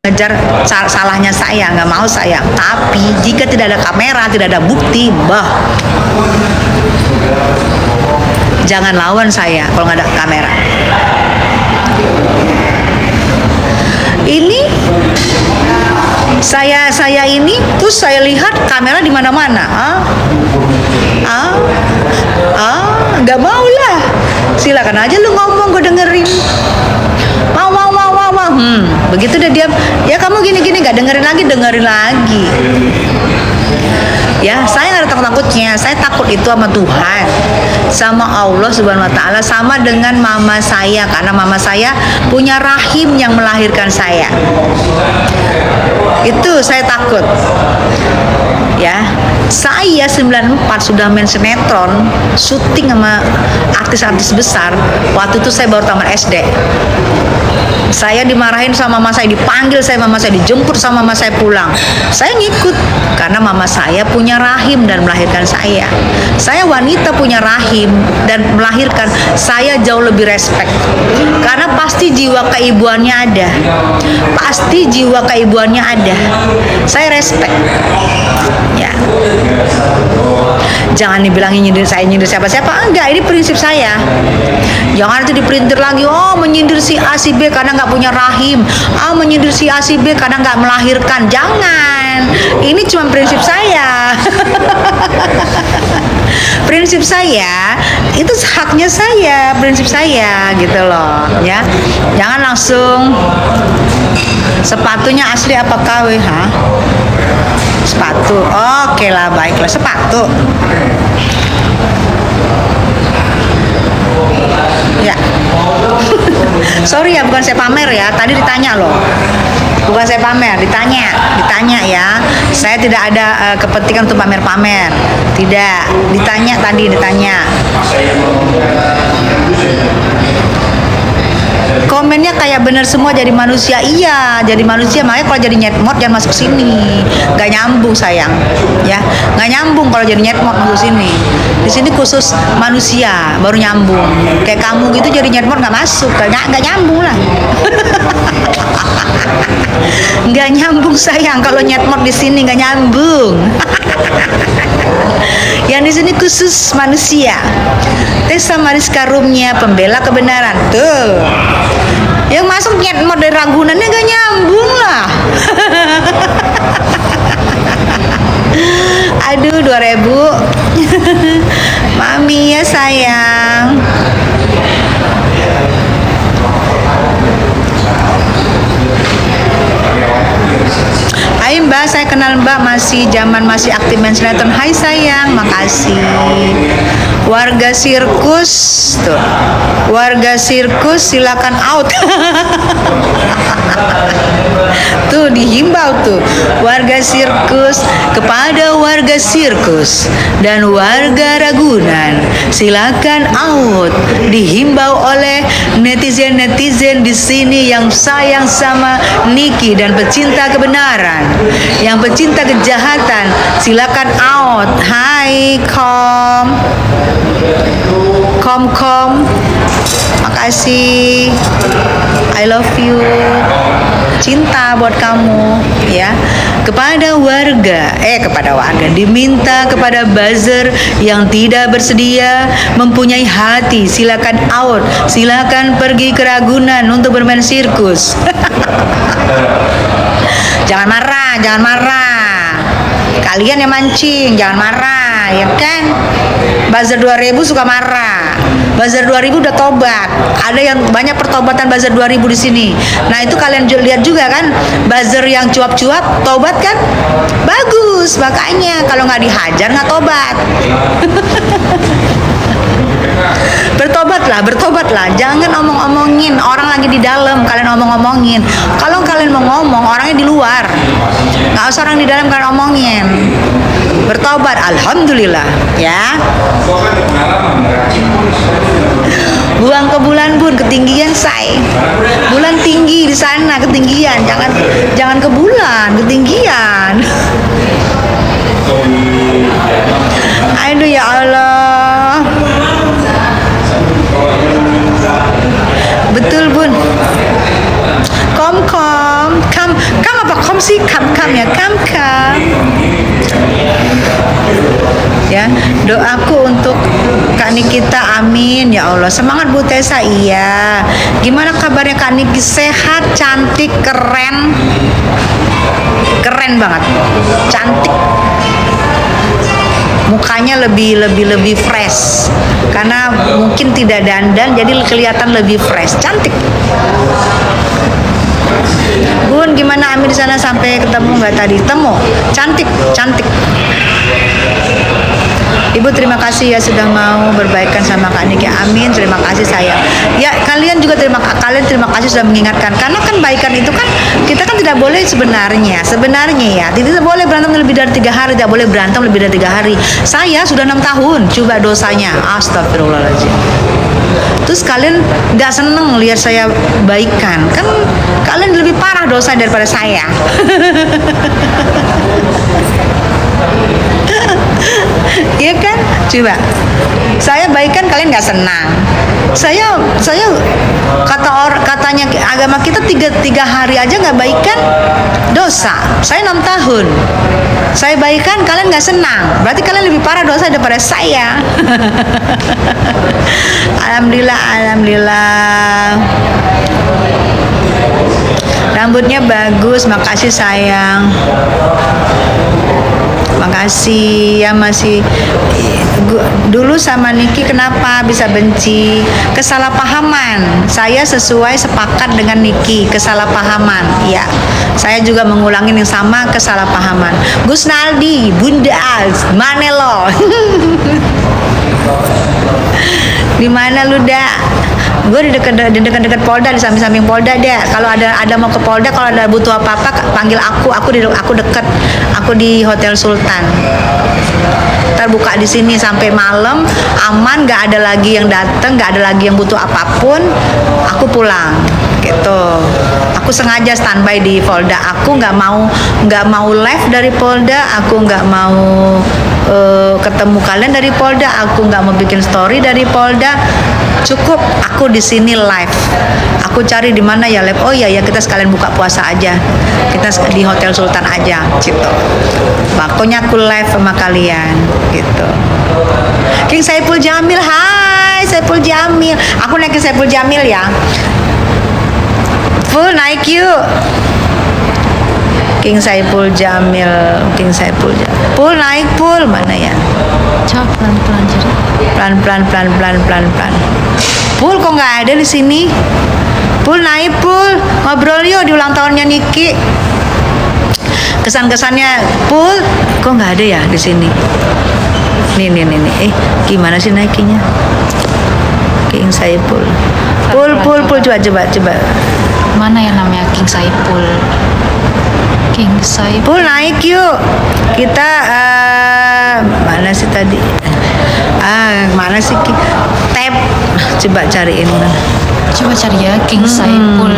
ngejar salahnya saya, nggak mau saya. Tapi jika tidak ada kamera, tidak ada bukti, jangan lawan saya kalau nggak ada kamera. Ini saya ini terus saya lihat kamera di mana-mana. Nggak mau lah. Silakan aja lu ngomong, gue dengerin. Mau. Begitu dia diam, ya kamu gini-gini, nggak dengerin lagi. Ya, saya nggak ada takut-takutnya. Saya takut itu sama Tuhan, sama Allah Subhanahu Wa Taala, sama dengan mama saya, karena mama saya punya rahim yang melahirkan saya. Itu saya takut. Ya, saya 94 sudah main sinetron, syuting sama artis-artis besar. Waktu itu saya baru tamat SD. Saya dimarahin sama mama saya, dipanggil saya mama saya, dijemput sama mama saya pulang. Saya ngikut karena mama saya punya rahim dan melahirkan saya. Saya wanita punya rahim dan melahirkan, saya jauh lebih respect. Karena pasti jiwa keibuannya ada. Saya respect. Ya. Jangan dibilangin nyindir siapa-siapa, enggak, ini prinsip saya. Jangan itu diperintir lagi, menyindir si A si B karena nggak punya rahim, menyindir si A si B karena nggak melahirkan. Jangan, ini cuma prinsip saya. Prinsip saya itu haknya saya, prinsip saya gitu loh ya. Jangan langsung sepatunya asli apa KW, sepatu, oke lah, baiklah, sepatu ya. Sorry ya, bukan saya pamer ya, tadi ditanya loh, bukan saya pamer, ditanya ya. Saya tidak ada kepentingan untuk pamer-pamer, tidak. Ditanya. Komennya kayak bener semua, jadi manusia. Iya, jadi manusia, makanya kalau jadi nyetmot jangan masuk sini, nggak nyambung sayang ya, nggak nyambung kalau jadi nyetmot masuk sini. Di sini khusus manusia baru nyambung. Kayak kamu gitu jadi nyetmot nggak masuk, nggak nyambung lah. Nggak nyambung sayang, kalau nyetmot di sini nggak nyambung. Yang di sini khusus manusia. Tessa Mariska Rumnya, pembela kebenaran. Tuh. Yang masuk nyetmot dari Ragunannya nggak nyambung lah. Aduh, 2000. Mami ya sayang. Hai Mbak, saya kenal Mbak masih aktif main sinetron. Hai sayang, makasih. Warga sirkus tuh, warga sirkus silakan out. Tuh dihimbau tuh, warga sirkus, kepada warga sirkus dan warga Ragunan silakan out. Dihimbau oleh netizen di sini yang sayang sama Niki dan pecinta kebenaran, yang pecinta kejahatan silakan out. Hai Kom, makasih, I love you, cinta buat kamu ya. Kepada warga diminta kepada buzzer yang tidak bersedia mempunyai hati, silakan out, silakan pergi ke Ragunan untuk bermain sirkus. Jangan marah, kalian yang mancing, jangan marah ya kan. Buzzer 2000 suka marah. Buzzer 2000 udah tobat. Ada yang banyak pertobatan buzzer 2000 di sini. Nah, itu kalian lihat juga kan, buzzer yang cuap-cuap tobat kan? Bagus. Makanya kalau nggak dihajar nggak tobat. Bertobatlah. Jangan omong-omongin orang lagi di dalam, kalian omong-omongin. Kalau kalian mau ngomong, orangnya di luar. Nggak usah orang di dalam kalian omongin. Bertobat, alhamdulillah ya. Buang ke bulan bun, ketinggian say. Bulan tinggi di sana, ketinggian. Jangan ke bulan, ketinggian. Aduh ya Allah. Betul bun. Come kasih, kam ya, kam. Ya, doaku untuk Kak Nikita, amin ya Allah. Semangat Bu Tessa. Iya, gimana kabarnya Kak Niki? Sehat, cantik, keren banget, cantik, mukanya lebih fresh karena mungkin tidak dandan, jadi kelihatan lebih fresh, cantik. Bun, gimana Ami di sana, sampai ketemu nggak tadi? Temu, cantik. Ibu terima kasih ya sudah mau berbaikan sama Kak Niki. Amin, terima kasih sayang. Ya, kalian terima kasih sudah mengingatkan. Karena kan baikan itu kan kita kan tidak boleh sebenarnya ya tidak boleh berantem lebih dari 3 hari, tidak boleh berantem lebih dari 3 hari. Saya sudah 6 tahun, coba dosanya. Astagfirullahaladzim. Terus kalian nggak seneng lihat saya baikan, kan kalian lebih parah dosa daripada saya. Iya kan? Coba saya baikan kalian nggak senang. Saya katanya agama kita 3 hari aja nggak baikan dosa. Saya 6 tahun. Saya baikan kalian nggak senang. Berarti kalian lebih parah dosa daripada saya. Alhamdulillah. Rambutnya bagus, makasih sayang. Makasih ya. Masih dulu sama Niki kenapa bisa benci? Kesalahpahaman. Saya sepakat dengan Niki, kesalahpahaman. Ya, saya juga mengulangi yang sama, kesalahpahaman. Gus Naldi, Bunda Az, mana lo? Di mana lu dak? Gue di dekat Polda, di samping Polda deh. Kalau ada mau ke Polda, kalau ada butuh apa-apa panggil aku deket, aku di Hotel Sultan. Terbuka di sini sampai malam, aman, nggak ada lagi yang datang, nggak ada lagi yang butuh apapun, aku pulang gitu. Aku sengaja standby di Polda. Aku nggak mau live dari Polda, aku nggak mau ketemu kalian dari Polda, aku nggak mau bikin story dari Polda. Cukup aku di sini live. Aku cari di mana ya live. Oh ya kita sekalian buka puasa aja. Kita di Hotel Sultan aja gitu. Pokoknya aku live sama kalian gitu. King Saiful Jamil, hai Saiful Jamil. Aku naikin Saiful Jamil ya. Full naik yuk. King Saiful Jamil. Full naik, full mana ya? Coba pelan-pelan jadi. Pelan. Pul kok nggak ada di sini? Pul naik, Pul ngobrol yuk di ulang tahunnya Niki. Kesan-kesannya Pul kok nggak ada ya di sini? Nih. Gimana sih naikinya? King Saiful. Pul coba. Mana yang namanya King Saiful? Pul naik yuk. Kita mana sih tadi? Mana sih? Tab. Coba cariin. Coba cari ya King Saiful.